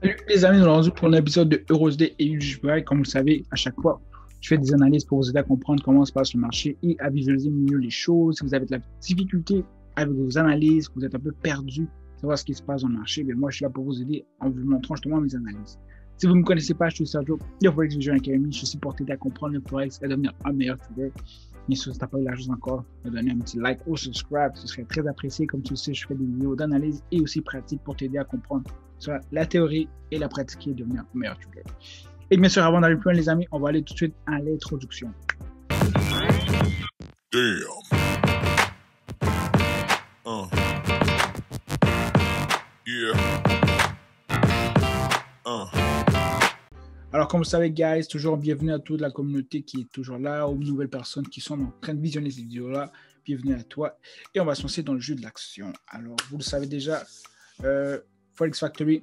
Salut les amis, nous sommes rendus pour un épisode de EuroSD et UJPI. Comme vous le savez, à chaque fois, je fais des analyses pour vous aider à comprendre comment se passe le marché et à visualiser mieux les choses. Si vous avez de la difficulté avec vos analyses, que vous êtes un peu perdu, savoir ce qui se passe dans le marché, bien moi je suis là pour vous aider en vous montrant justement mes analyses. Si vous ne me connaissez pas, je suis Sergio de Forex Vision Academy. Je suis ici pour t'aider à comprendre le Forex et à devenir un meilleur trader. Bien sûr, si tu n'as pas eu la chance encore de donner un petit like ou subscribe, ce serait très apprécié. Comme tu le sais, je fais des vidéos d'analyse et aussi pratiques pour t'aider à comprendre sur la théorie et la pratique et devenir un meilleur trader. Et bien sûr, avant d'aller plus loin, les amis, on va aller tout de suite à l'introduction. Damn. Yeah. Alors, comme vous savez, guys, toujours bienvenue à toute la communauté qui est toujours là, aux nouvelles personnes qui sont en train de visionner cette vidéo-là. Bienvenue à toi. Et on va se lancer dans le jeu de l'action. Alors, vous le savez déjà, Forex Factory,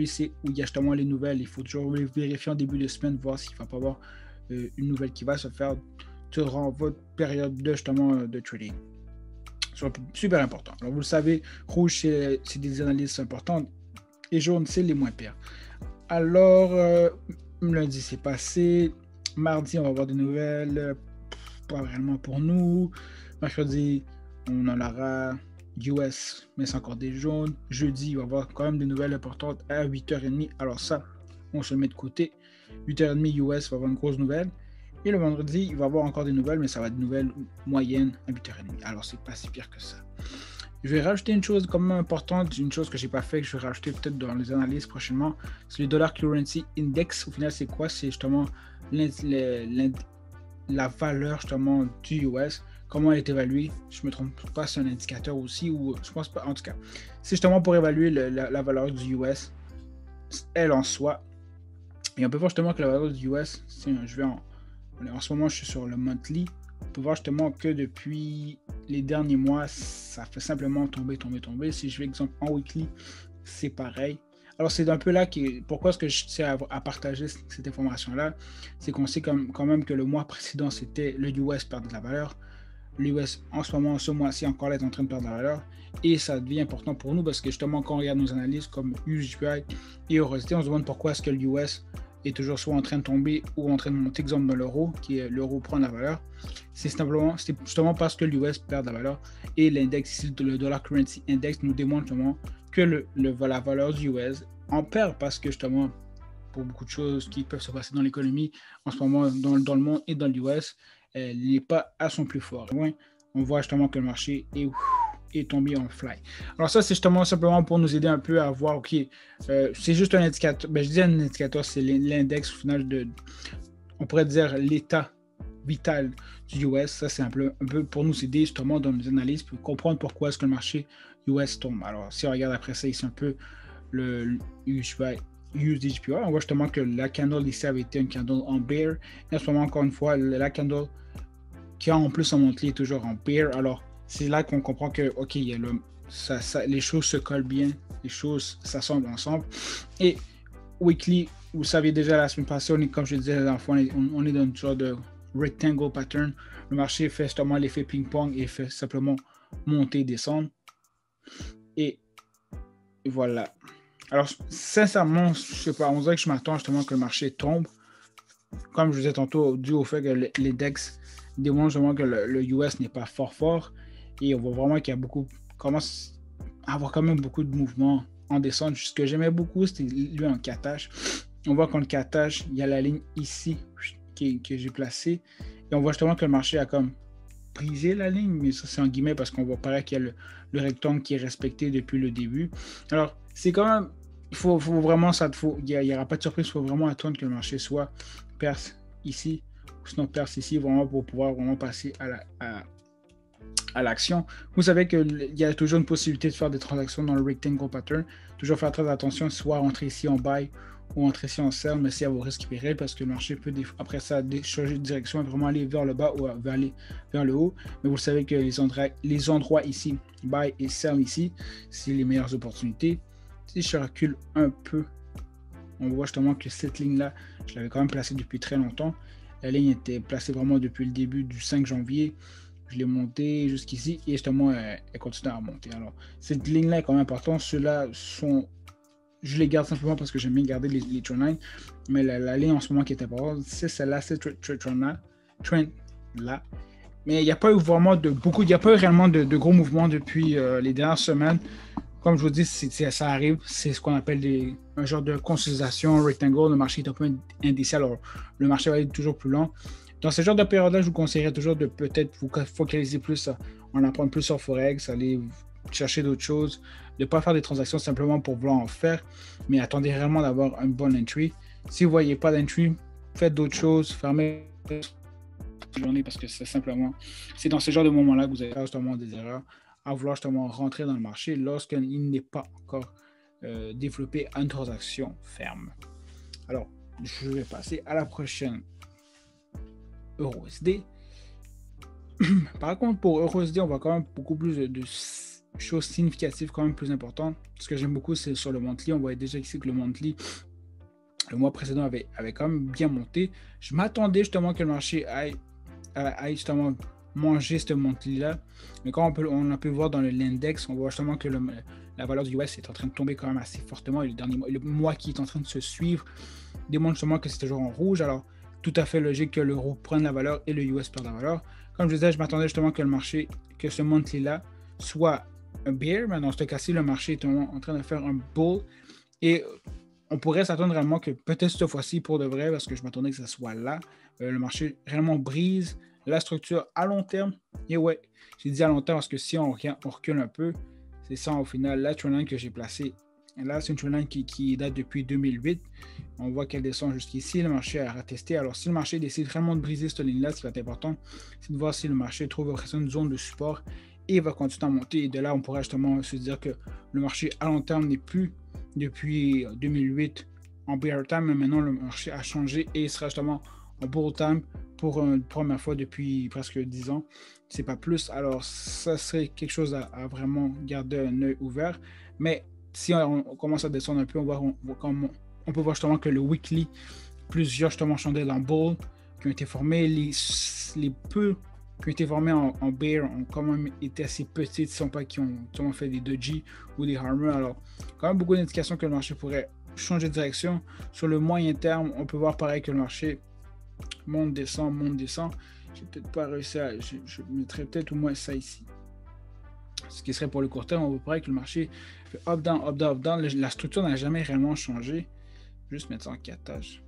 c'est où il y a justement les nouvelles. Il faut toujours vérifier en début de semaine, voir s'il ne va pas avoir une nouvelle qui va se faire durant votre période de, justement, de trading. Super important. Alors, vous le savez, rouge, c'est des analyses importantes et jaune, c'est les moins pires. Alors, lundi, c'est passé. Mardi, on va avoir des nouvelles. Pas vraiment pour nous. Mercredi, on en aura US, mais c'est encore des jaunes. Jeudi, il va y avoir quand même des nouvelles importantes à 8h30. Alors ça, on se le met de côté. 8h30 US va avoir une grosse nouvelle. Et le vendredi, il va y avoir encore des nouvelles, mais ça va être des nouvelles moyennes à 8h30. Alors c'est pas si pire que ça. Je vais rajouter une chose quand même importante, une chose que je n'ai pas fait, que je vais rajouter peut-être dans les analyses prochainement. C'est le Dollar Currency Index. Au final, c'est quoi? C'est justement la valeur justement du US, comment elle est évaluée. Je ne me trompe pas, c'est un indicateur aussi, ou je pense pas, en tout cas. C'est justement pour évaluer la valeur du US, elle en soi. Et on peut voir justement que la valeur du US, en ce moment, je suis sur le monthly. On peut voir justement que depuis les derniers mois, ça fait simplement tomber. Si je vais exemple en weekly, c'est pareil. Alors c'est un peu là pourquoi est-ce que je sais à partager cette information-là, c'est qu'on sait quand même que le mois précédent, c'était le US perdre de la valeur. L'US en ce moment, ce mois-ci encore là, est en train de perdre de la valeur. Et ça devient important pour nous parce que justement, quand on regarde nos analyses comme UJPI et Eurosité, on se demande pourquoi est-ce que l'US est toujours soit en train de tomber ou en train de monter, exemple dans l'euro, qui est l'euro prend de la valeur. C'est justement parce que l'US perd de la valeur. Et l'index ici, le Dollar Currency Index, nous démontre justement que la valeur du US en perd parce que justement, pour beaucoup de choses qui peuvent se passer dans l'économie en ce moment, dans le monde et dans l'US, elle n'est pas à son plus fort. On voit justement que le marché est tombé en fly. Alors ça, c'est justement simplement pour nous aider un peu à voir, ok, c'est juste un indicateur, je dis un indicateur, c'est l'index au final on pourrait dire l'état vital du US. Ça, c'est un peu pour nous aider justement dans nos analyses, pour comprendre pourquoi est-ce que le marché US tombe. Alors, si on regarde après ça, ici un peu le USDJPY, on voit justement que la candle ici avait été une candle en bear. Et en ce moment, encore une fois, la candle qui a en plus en monthly est toujours en bear. Alors, c'est là qu'on comprend que, ok, il y a les choses se collent bien, les choses s'assemblent ensemble. Et weekly, vous saviez déjà la semaine passée, comme je le disais la dernière fois, on est dans une sorte de rectangle pattern. Le marché fait justement l'effet ping-pong et fait simplement monter, descendre. Et voilà. Alors, sincèrement, je sais pas, on dirait que je m'attends justement que le marché tombe. Comme je vous disais tantôt, dû au fait que l'index démontre justement que le US n'est pas fort. Et on voit vraiment qu'il y a commence à avoir quand même beaucoup de mouvements en descente. Ce que j'aimais beaucoup, c'était lui en catage. On voit qu'en catage, il y a la ligne ici que j'ai placée. Et on voit justement que le marché a comme brisé la ligne, mais ça c'est en guillemets parce qu'on voit pareil qu'il y a le rectangle qui est respecté depuis le début. Alors, c'est quand même, il faut vraiment, il n'y aura pas de surprise, il faut vraiment attendre que le marché soit perce ici, ou sinon perce ici, vraiment pour pouvoir vraiment passer à l'action. Vous savez qu'il y a toujours une possibilité de faire des transactions dans le rectangle pattern. Toujours faire très attention, soit rentrer ici en buy ou entrer ici en sell, mais c'est à vos risques et périls parce que le marché peut après ça changer de direction et vraiment aller vers le bas ou aller vers le haut. Mais vous savez que les endroits ici, buy et sell ici, c'est les meilleures opportunités. Si je recule un peu, on voit justement que cette ligne-là, je l'avais quand même placée depuis très longtemps. La ligne était placée vraiment depuis le début du 5 janvier. Je l'ai montée jusqu'ici et justement, elle continue à monter. Alors, cette ligne-là est quand même importante. Ceux-là sont je les garde simplement parce que j'aime bien garder les trendlines. Mais la ligne en ce moment qui était pas, c'est celle-là, c'est trend là. Mais il n'y a pas eu vraiment il n'y a pas eu réellement de gros mouvements depuis les dernières semaines. Comme je vous dis, ça arrive, c'est ce qu'on appelle un genre de consolidation rectangle. Le marché est un peu indécis, alors le marché va être toujours plus long. Dans ce genre de période-là, je vous conseillerais toujours de peut-être vous focaliser plus, en apprendre plus sur Forex, aller chercher d'autres choses, de ne pas faire des transactions simplement pour vouloir en faire, mais attendez vraiment d'avoir un bon entry. Si vous ne voyez pas d'entry, faites d'autres choses, fermez la journée parce que c'est dans ce genre de moments-là que vous allez faire justement des erreurs à vouloir justement rentrer dans le marché lorsqu'il n'est pas encore développé à une transaction ferme. Alors, je vais passer à la prochaine EURUSD. Par contre, pour EURUSD, on voit quand même beaucoup plus de choses significatives, quand même plus importantes. Ce que j'aime beaucoup, c'est sur le monthly. On voit déjà ici que le monthly, le mois précédent, avait quand même bien monté. Je m'attendais justement que le marché aille justement manger ce monthly-là. Mais quand on a pu voir dans l'index, on voit justement que la valeur du US est en train de tomber quand même assez fortement. Et le mois qui est en train de se suivre démontre justement que c'est toujours en rouge. Alors, tout à fait logique que l'euro prenne la valeur et le US perde la valeur. Comme je disais, je m'attendais justement que le marché, que ce monthly-là soit un bear, mais dans ce cas-ci, le marché est en train de faire un bull. Et on pourrait s'attendre réellement que peut-être cette fois-ci, pour de vrai, parce que je m'attendais que ça soit là, le marché réellement brise la structure à long terme. Et ouais, j'ai dit à long terme parce que si on recule un peu, c'est ça au final, la trendline que j'ai placée. Là, c'est une trendline qui date depuis 2008. On voit qu'elle descend jusqu'ici. Le marché a retesté. Alors, si le marché décide vraiment de briser cette ligne-là, ce qui va être important, c'est de voir si le marché trouve une zone de support et va continuer à monter. Et de là, on pourra justement se dire que le marché à long terme n'est plus depuis 2008 en bear time, mais maintenant le marché a changé et il sera justement en bull time pour une première fois depuis presque 10 ans. C'est pas plus. Alors, ça serait quelque chose à vraiment garder un œil ouvert. Mais si on commence à descendre un peu, on peut voir justement que le weekly, plusieurs justement chandelles en bull qui ont été formés, les peu qui ont été formés en bear ont quand même été assez petites, ce ne sont pas qui ont fait des doji ou des hammer. Alors, quand même beaucoup d'indications que le marché pourrait changer de direction. Sur le moyen terme, on peut voir pareil que le marché monte, descend. J'ai peut-être pas réussi à... Je mettrais peut-être au moins ça ici. Ce qui serait pour le court terme, on voit pareil que le marché fait up, down, up, down, up, down. La structure n'a jamais réellement changé. Juste mettre ça en catage.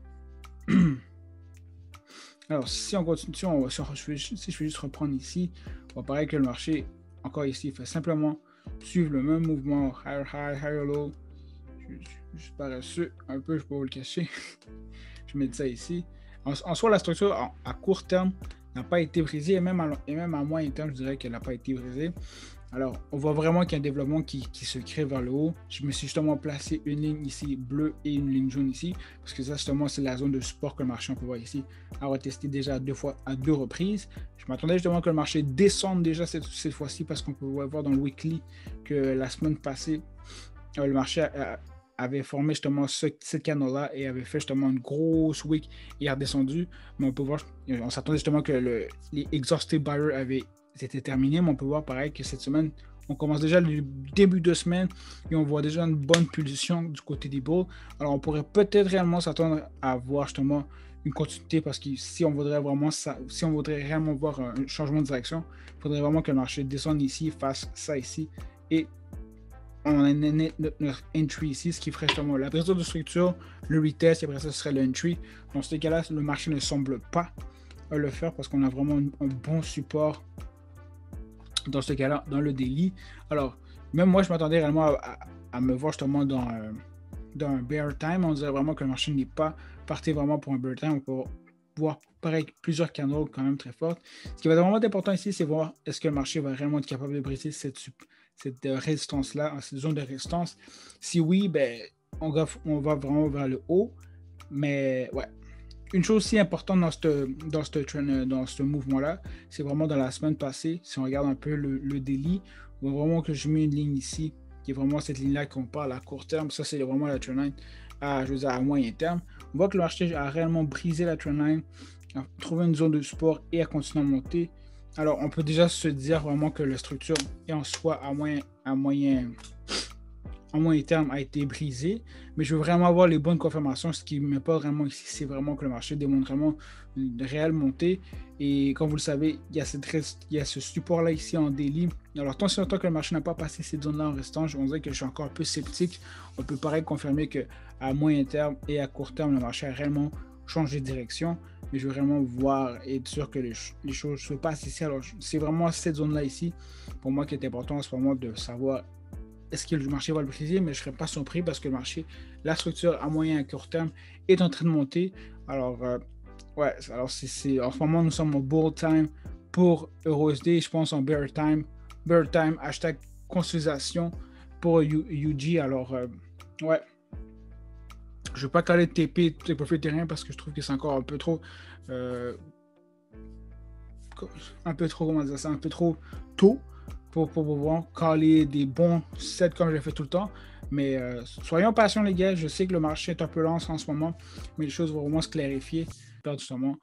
Alors, si on continue, si je vais juste reprendre ici, on voit pareil que le marché, encore ici, fait simplement suivre le même mouvement, higher high, higher low. Je suis paresseux, un peu, je peux vous le cacher. Je mets ça ici. En soi, la structure à court terme n'a pas été brisée, et même à moyen terme, je dirais qu'elle n'a pas été brisée. Alors, on voit vraiment qu'il y a un développement qui se crée vers le haut. Je me suis justement placé une ligne ici bleue et une ligne jaune ici, parce que ça, justement, c'est la zone de support que le marché, on peut voir ici, a retesté déjà à deux reprises. Je m'attendais justement que le marché descende déjà cette fois-ci, parce qu'on peut voir dans le weekly que la semaine passée, le marché avait formé justement ce canal-là et avait fait justement une grosse wick et a redescendu. Mais on peut voir, on s'attendait justement que les exhausted buyers c'était terminé, mais on peut voir pareil que cette semaine, on commence déjà le début de semaine et on voit déjà une bonne pulsion du côté des bulls. Alors on pourrait peut-être réellement s'attendre à voir justement une continuité parce que si on voudrait réellement voir un changement de direction, il faudrait vraiment que le marché descende ici, fasse ça ici et on a notre entry ici, ce qui ferait justement la brisure de structure, le retest et après ça ce serait l'entry. Dans ce cas-là, le marché ne semble pas le faire parce qu'on a vraiment un bon support dans ce cas-là, dans le daily. Alors, même moi, je m'attendais réellement à me voir justement dans un bear time. On dirait vraiment que le marché n'est pas parti vraiment pour un bear time. On peut voir pareil plusieurs canaux quand même très forts. Ce qui va être vraiment important ici, c'est voir est-ce que le marché va réellement être capable de briser cette résistance-là, cette zone de résistance. Si oui, ben, on va vraiment vers le haut. Mais ouais. Une chose aussi importante dans ce mouvement-là, c'est vraiment dans la semaine passée, si on regarde un peu le daily, on voit vraiment que je mets une ligne ici, qui est vraiment cette ligne-là qu'on parle à court terme. Ça, c'est vraiment la trendline à moyen terme. On voit que le marché a réellement brisé la trendline, a trouvé une zone de support et a continué à monter. Alors, on peut déjà se dire vraiment que la structure est en soi à moyen à moyen terme a été brisé, mais je veux vraiment avoir les bonnes confirmations. Ce qui m'importe vraiment ici, c'est vraiment que le marché démontre vraiment une réelle montée. Et comme vous le savez, il y a ce support-là ici en daily. Alors, tant si longtemps que le marché n'a pas passé cette zone-là en restant, on dirait que je suis encore un peu sceptique. On peut pareil confirmer qu'à moyen terme et à court terme, le marché a réellement changé de direction. Mais je veux vraiment voir et être sûr que les choses se passent ici. Alors, c'est vraiment cette zone-là ici, pour moi, qui est important en ce moment de savoir est-ce que le marché va le briser, mais je ne serais pas surpris parce que le marché, la structure à moyen et à court terme est en train de monter. Alors, ouais, alors en ce moment, nous sommes en bull time pour EURUSD, je pense en bear time, hashtag consolidation pour UG. Alors, ouais, je ne vais pas caler de TP, les profils terrain parce que je trouve que c'est encore euh, comment dire ça, un peu trop tôt pour pouvoir caler des bons sets comme je l'ai fait tout le temps. Mais soyons patients, les gars. Je sais que le marché est un peu lent en ce moment, mais les choses vont vraiment se clarifier, perdre justement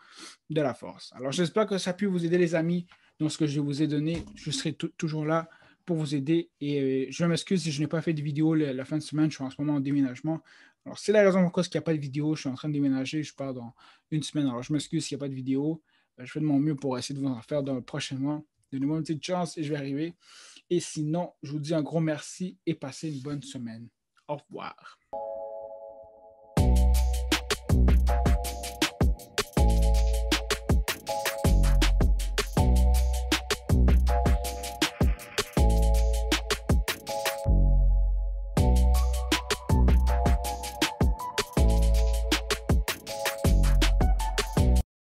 de la force. Alors, j'espère que ça a pu vous aider, les amis, dans ce que je vous ai donné. Je serai toujours là pour vous aider. Et je m'excuse si je n'ai pas fait de vidéo la fin de semaine. Je suis en ce moment en déménagement. Alors, c'est la raison pourquoi il n'y a pas de vidéo. Je suis en train de déménager. Je pars dans une semaine. Alors, je m'excuse s'il n'y a pas de vidéo. Je fais de mon mieux pour essayer de vous en faire prochainement. Donnez-moi une petite chance et je vais arriver. Et sinon, je vous dis un gros merci et passez une bonne semaine. Au revoir.